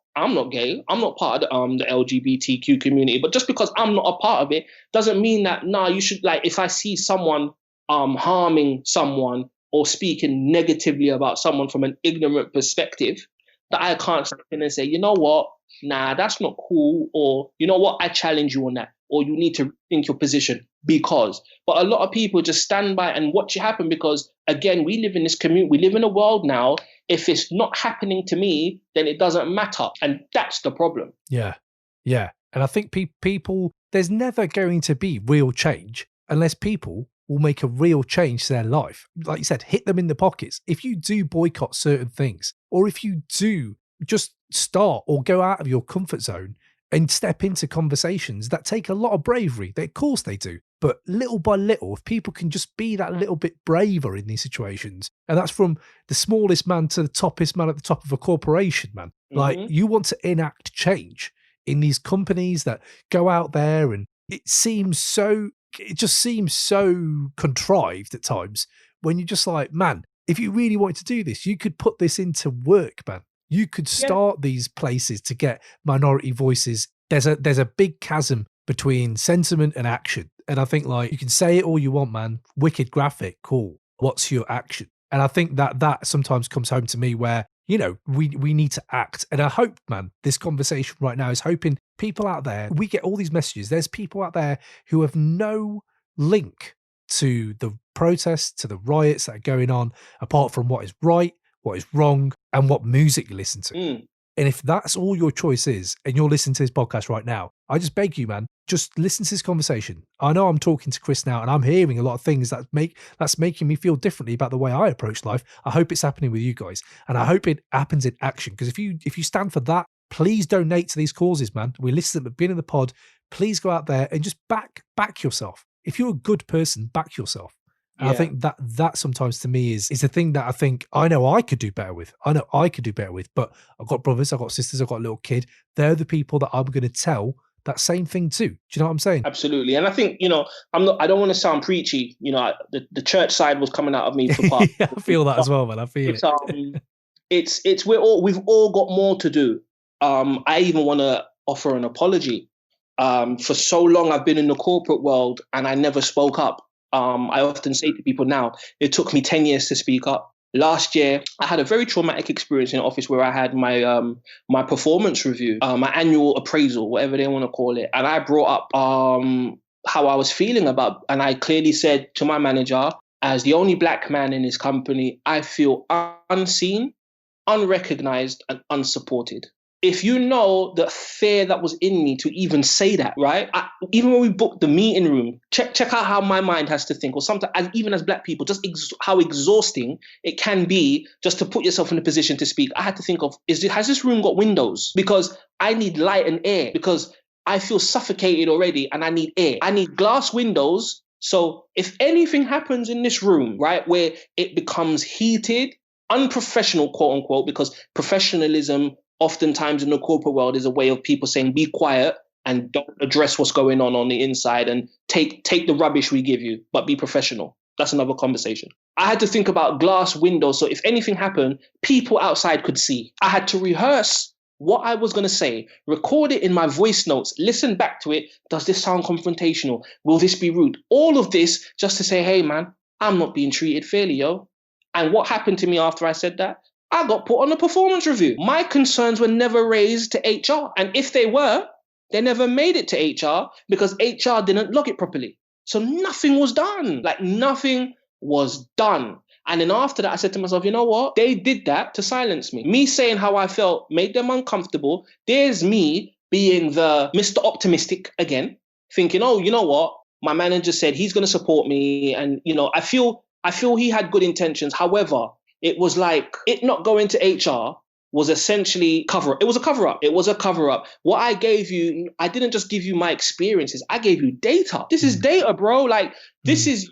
gay. I'm not part of the LGBTQ community. But just because I'm not a part of it doesn't mean that, you should, like, if I see someone harming someone or speaking negatively about someone from an ignorant perspective, that I can't stand in and say, you know what? Nah, that's not cool. Or, you know what? I challenge you on that. Or you need to think your position because. But a lot of people just stand by and watch it happen because, again, we live in this community. We live in a world now. If it's not happening to me, then it doesn't matter. And that's the problem. Yeah. Yeah. And I think people, there's never going to be real change unless people will make a real change to their life. Like you said, hit them in the pockets. If you do boycott certain things, or if you do just start or go out of your comfort zone and step into conversations that take a lot of bravery, of course they do. But little by little, if people can just be that little bit braver in these situations, and that's from the smallest man to the toppest man at the top of a corporation, man. Mm-hmm. Like, you want to enact change in these companies that go out there, and it just seems so contrived at times when you're just like, man, if you really wanted to do this, you could put this into work, man. You could start these places to get minority voices. There's a big chasm between sentiment and action. And I think, like, you can say it all you want, man. Wicked graphic, cool. What's your action? And I think that sometimes comes home to me where, we need to act. And I hope, man, this conversation right now is hoping people out there, we get all these messages. There's people out there who have no link to the protests, to the riots that are going on, apart from what is right, what is wrong, and what music you listen to. And if that's all your choice is, and you're listening to this podcast right now, I just beg you, man, just listen to this conversation. I know I'm talking to Chris now, and I'm hearing a lot of things that's making me feel differently about the way I approach life. I hope it's happening with you guys, and I hope it happens in action. Because if you stand for that, please donate to these causes, man. We listed at the beginning of the pod. Please go out there and just back yourself. If you're a good person, back yourself. And I think that sometimes to me is the thing that I know I could do better with. But I've got brothers, I've got sisters, I've got a little kid. They're the people that I'm going to tell that same thing to. Do you know what I'm saying? Absolutely. And I think, I don't want to sound preachy. The church side was coming out of me for part. I feel that as well, man. I feel it. We've all got more to do. I even want to offer an apology. For so long, I've been in the corporate world and I never spoke up. I often say to people now, it took me 10 years to speak up. Last year, I had a very traumatic experience in the office where I had my performance review, my annual appraisal, whatever they want to call it. And I brought up how I was feeling about, and I clearly said to my manager, as the only black man in his company, I feel unseen, unrecognized, and unsupported. If you know the fear that was in me to even say that, right? Even when we booked the meeting room, check out how my mind has to think, or sometimes, even as black people, just how exhausting it can be just to put yourself in a position to speak. I had to think of, has this room got windows? Because I need light and air, because I feel suffocated already and I need air. I need glass windows. So if anything happens in this room, right, where it becomes heated, unprofessional, quote unquote, because professionalism oftentimes in the corporate world is a way of people saying, be quiet and don't address what's going on the inside and take the rubbish we give you, but be professional. That's another conversation. I had to think about glass windows. So if anything happened, people outside could see. I had to rehearse what I was going to say, record it in my voice notes, listen back to it. Does this sound confrontational? Will this be rude? All of this just to say, hey, man, I'm not being treated fairly, yo. And what happened to me after I said that? I got put on a performance review. My concerns were never raised to HR. And if they were, they never made it to HR because HR didn't log it properly. So nothing was done. Nothing was done. And then after that, I said to myself, you know what? They did that to silence me. Me saying how I felt made them uncomfortable. There's me being the Mr. Optimistic again, thinking, oh, you know what? My manager said he's going to support me. And, I feel he had good intentions. However, it was like it not going to HR was essentially cover. It was a cover up. It was a cover up. What I gave you, I didn't just give you my experiences. I gave you data. This is data, bro. This is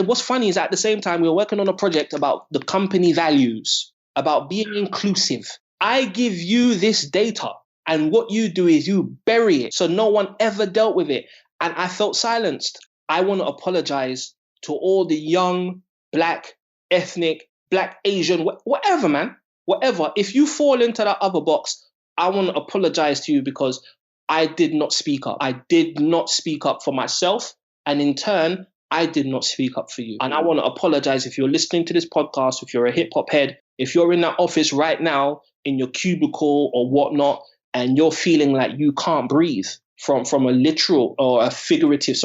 what's funny is at the same time we were working on a project about the company values, about being inclusive. I give you this data, and what you do is you bury it, so no one ever dealt with it. And I felt silenced. I want to apologize to all the young black, ethnic, black, Asian, whatever, man, whatever. If you fall into that other box, I want to apologize to you because I did not speak up. I did not speak up for myself. And in turn, I did not speak up for you. And I want to apologize if you're listening to this podcast, if you're a hip hop head, if you're in that office right now in your cubicle or whatnot, and you're feeling like you can't breathe from a literal or a figurative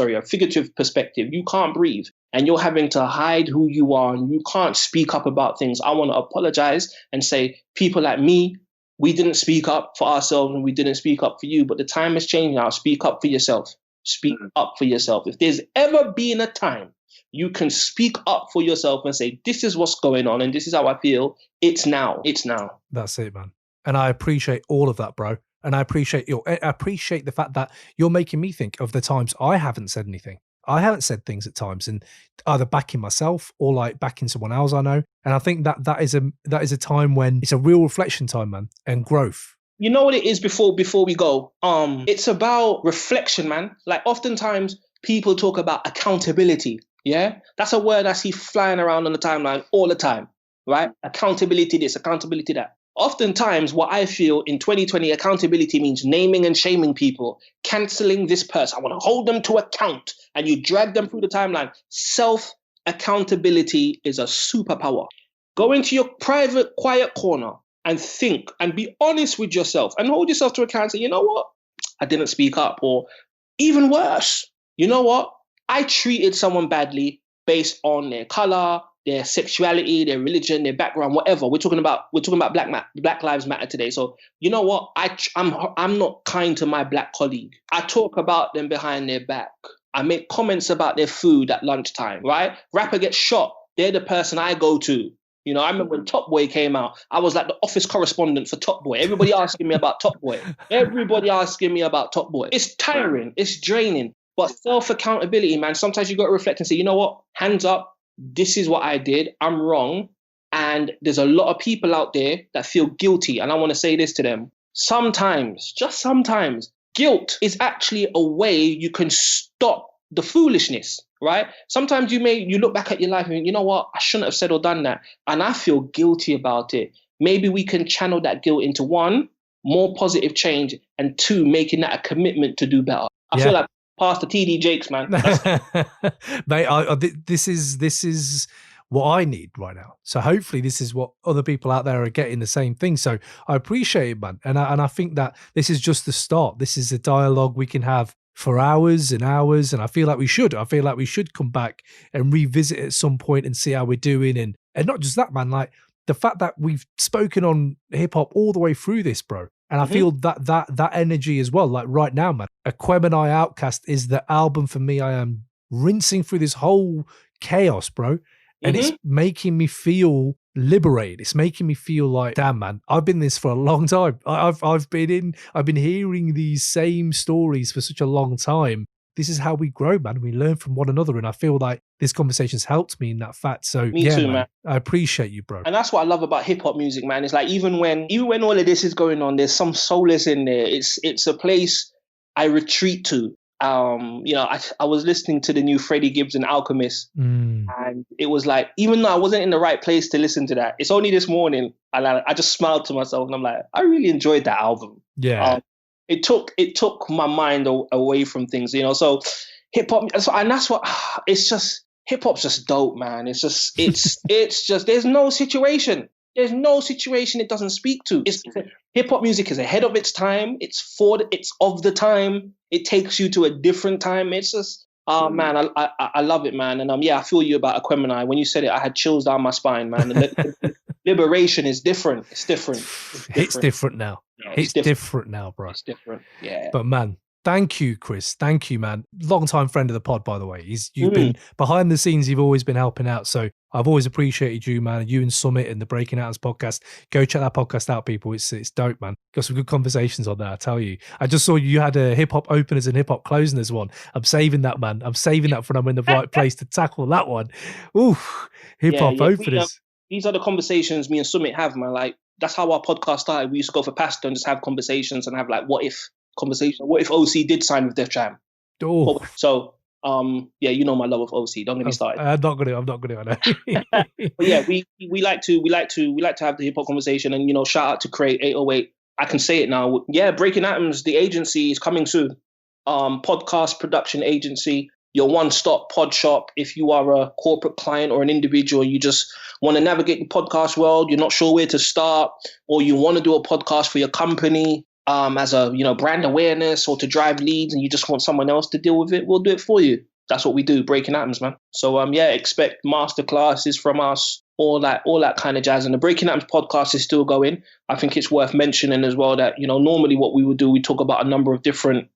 perspective, you can't breathe. And you're having to hide who you are and you can't speak up about things. I want to apologize and say, people like me, we didn't speak up for ourselves and we didn't speak up for you. But the time has changed now. Speak up for yourself. Speak up for yourself. If there's ever been a time you can speak up for yourself and say, this is what's going on and this is how I feel, it's now. It's now. That's it, man. And I appreciate all of that, bro. And I appreciate the fact that you're making me think of the times I haven't said anything. I haven't said things at times, and either backing myself or backing someone else I know. And I think that is a time when it's a real reflection time, man, and growth. You know what it is before we go? It's about reflection, man. Oftentimes people talk about accountability. Yeah, that's a word I see flying around on the timeline all the time, right? Accountability this, accountability that. Oftentimes, what I feel in 2020, accountability means naming and shaming people, canceling this person. I want to hold them to account, and you drag them through the timeline. Self-accountability is a superpower. Go into your private, quiet corner and think and be honest with yourself and hold yourself to account and say, you know what? I didn't speak up. Or even worse, you know what? I treated someone badly based on their color, their sexuality, their religion, their background, whatever. We're talking about Black Lives Matter today. So you know what? I'm not kind to my black colleague. I talk about them behind their back. I make comments about their food at lunchtime, right? Rapper gets shot. They're the person I go to. You know, I remember when Top Boy came out, I was like the office correspondent for Top Boy. Everybody asking me about Top Boy. Everybody asking me about Top Boy. It's tiring. It's draining. But self-accountability, man, sometimes you got to reflect and say, you know what? Hands up. This is what I did. I'm wrong. And there's a lot of people out there that feel guilty. And I want to say this to them. Sometimes, just sometimes, guilt is actually a way you can stop the foolishness, right? Sometimes you look back at your life and think, you know what? I shouldn't have said or done that. And I feel guilty about it. Maybe we can channel that guilt into one, more positive change, and two, making that a commitment to do better. I feel like Pastor TD Jakes, man. Mate, this is what I need right now. So hopefully this is what other people out there are getting the same thing. So I appreciate it, man. And I think that this is just the start. This is a dialogue we can have for hours and hours. And I feel like we should. I feel like we should come back and revisit at some point and see how we're doing. And not just that, man, like the fact that we've spoken on hip hop all the way through this, bro. And I feel that energy as well. Like right now, man, Aquemini Outcast is the album for me. I am rinsing through this whole chaos, bro. And it's making me feel liberated. It's making me feel like, damn, man, I've been this for a long time. I've been hearing these same stories for such a long time. This is how we grow, man. We learn from one another. And I feel like this conversation's helped me in that fact. So me too, man. I appreciate you, bro. And that's what I love about hip hop music, man. It's like even when all of this is going on, there's some solace in there. It's a place I retreat to. You know, I was listening to the new Freddie Gibbs and Alchemist, and it was like, even though I wasn't in the right place to listen to that, it's only this morning, and I just smiled to myself, and I'm like, I really enjoyed that album. Yeah. It took my mind away from things, you know. So hip hop, and that's what it's just. Hip hop's just dope, man. It's just there's no situation. There's no situation it doesn't speak to. Hip hop music is ahead of its time. It's of the time. It takes you to a different time. It's just, man, I love it, man. And I feel you about Aquemini. When you said it, I had chills down my spine, man. Liberation is different. It's different. It's different now. Yeah, it's different now, bro. It's different. Yeah. But man, thank you, Chris. Thank you, man. Long-time friend of the pod, by the way. You've been behind the scenes. You've always been helping out. So I've always appreciated you, man. You and Summit and the Breaking Atoms podcast. Go check that podcast out, people. It's dope, man. Got some good conversations on there, I tell you. I just saw you had a hip hop openers and hip hop closers one. I'm saving that, man. I'm saving that for when I'm in the right place to tackle that one. Ooh, hip hop openers. These are the conversations me and Summit have, man. Like, that's how our podcast started. We used to go for pasta and just have conversations and have like what if conversation. What if OC did sign with Def Jam? Oh. So you know my love of OC. Don't get me started. I'm not gonna. But yeah, we like to have the hip hop conversation, and you know, shout out to Create 808. I can say it now. Yeah, Breaking Atoms, the agency is coming soon. Podcast production agency. Your one-stop pod shop. If you are a corporate client or an individual, you just want to navigate the podcast world, you're not sure where to start, or you want to do a podcast for your company as a brand awareness or to drive leads, and you just want someone else to deal with it, we'll do it for you. That's what we do, Breaking Atoms, man. So expect masterclasses from us, all that kind of jazz. And the Breaking Atoms podcast is still going. I think it's worth mentioning as well that normally what we would do, we talk about a number of different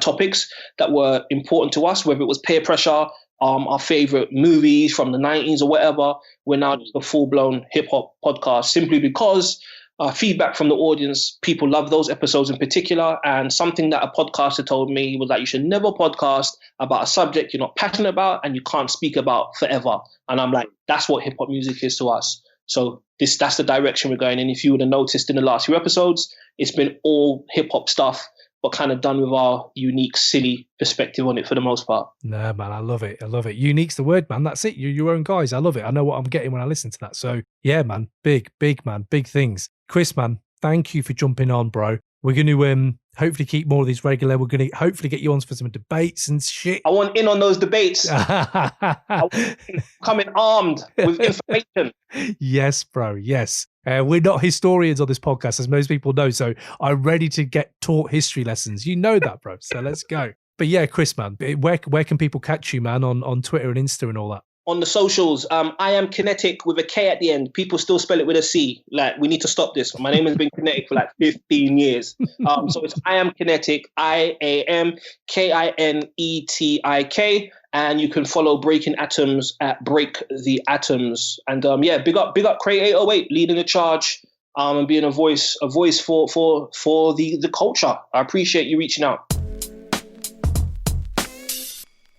topics that were important to us, whether it was peer pressure, our favorite movies from the 90s or whatever. We're now just a full-blown hip-hop podcast simply because feedback from the audience, people love those episodes in particular. And something that a podcaster told me was that you should never podcast about a subject you're not passionate about and you can't speak about forever. And I'm like, that's what hip-hop music is to us. So that's the direction we're going in. If you would have noticed in the last few episodes, it's been all hip-hop stuff, but kind of done with our unique, silly perspective on it for the most part. Nah, man, I love it. Unique's the word, man. That's it. You're your own guys. I love it. I know what I'm getting when I listen to that. So yeah, man, big things. Chris, man, thank you for jumping on, bro. We're going to hopefully keep more of these regular. We're going to hopefully get you on for some debates and shit. I want in on those debates. Coming armed with information. Yes, bro. Yes. We're not historians on this podcast, as most people know. So I'm ready to get taught history lessons. You know that, bro. So let's go. But yeah, Chris, man, where can people catch you, man, on Twitter and Insta and all that? On the socials, I am Kinetic with a K at the end. People still spell it with a C. Like, we need to stop this. My name has been Kinetic for like 15 years. So it's I am Kinetic, IAMKINETIK. And you can follow Breaking Atoms at Break the Atoms. And big up Crate 808, leading the charge and being a voice for the culture. I appreciate you reaching out.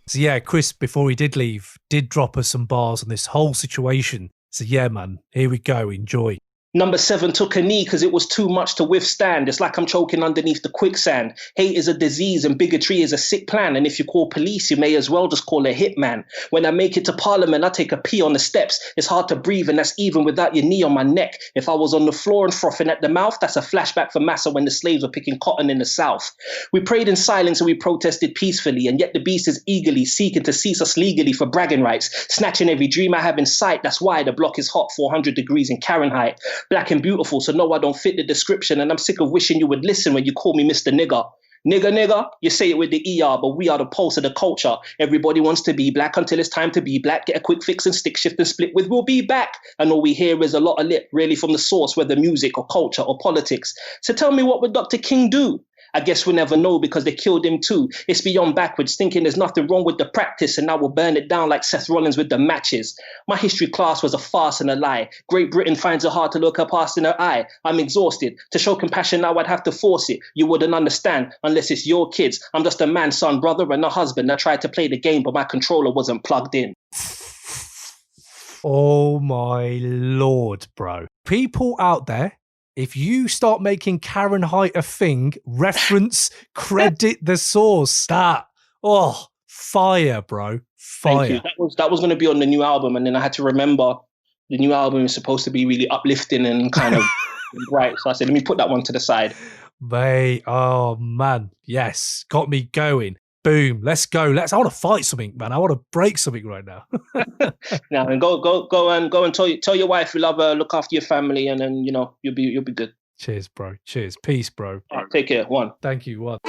So yeah, Chris, before he did leave, did drop us some bars on this whole situation. So yeah, man, here we go. Enjoy. Number 7 took a knee because it was too much to withstand. It's like I'm choking underneath the quicksand. Hate is a disease and bigotry is a sick plan. And if you call police, you may as well just call a hitman. When I make it to Parliament, I take a pee on the steps. It's hard to breathe, and that's even without your knee on my neck. If I was on the floor and frothing at the mouth, that's a flashback for Massa when the slaves were picking cotton in the South. We prayed in silence and we protested peacefully, and yet the beast is eagerly seeking to seize us legally for bragging rights, snatching every dream I have in sight. That's why the block is hot, 400 degrees in Fahrenheit. Black and beautiful, so no, I don't fit the description, and I'm sick of wishing you would listen when you call me Mr. Nigger. Nigger, you say it with the ER, but we are the pulse of the culture. Everybody wants to be black until it's time to be black. Get a quick fix and stick shift and split with we'll be back. And all we hear is a lot of lip, really from the source, whether music or culture or politics. So tell me, what would Dr. King do? I guess we'll never know because they killed him too. It's beyond backwards, thinking there's nothing wrong with the practice, and now we'll burn it down like Seth Rollins with the matches. My history class was a farce and a lie. Great Britain finds it hard to look her past in her eye. I'm exhausted. To show compassion now I'd have to force it. You wouldn't understand unless it's your kids. I'm just a man, son, brother, and a husband that tried to play the game, but my controller wasn't plugged in. Oh my Lord, bro. People out there, if you start making Karen Height a thing, reference, credit the source. That, fire, bro. Fire. Thank you. That was going to be on the new album, and then I had to remember the new album is supposed to be really uplifting and kind of bright. So I said, let me put that one to the side. Mate, oh man, yes, got me going. Boom, let's go. I want to fight something, man. I want to break something right now. Now, and go and tell your wife you love her, look after your family, and then you'll be good. Cheers, bro. Cheers. Peace, bro. All right, take care. One. Thank you. One.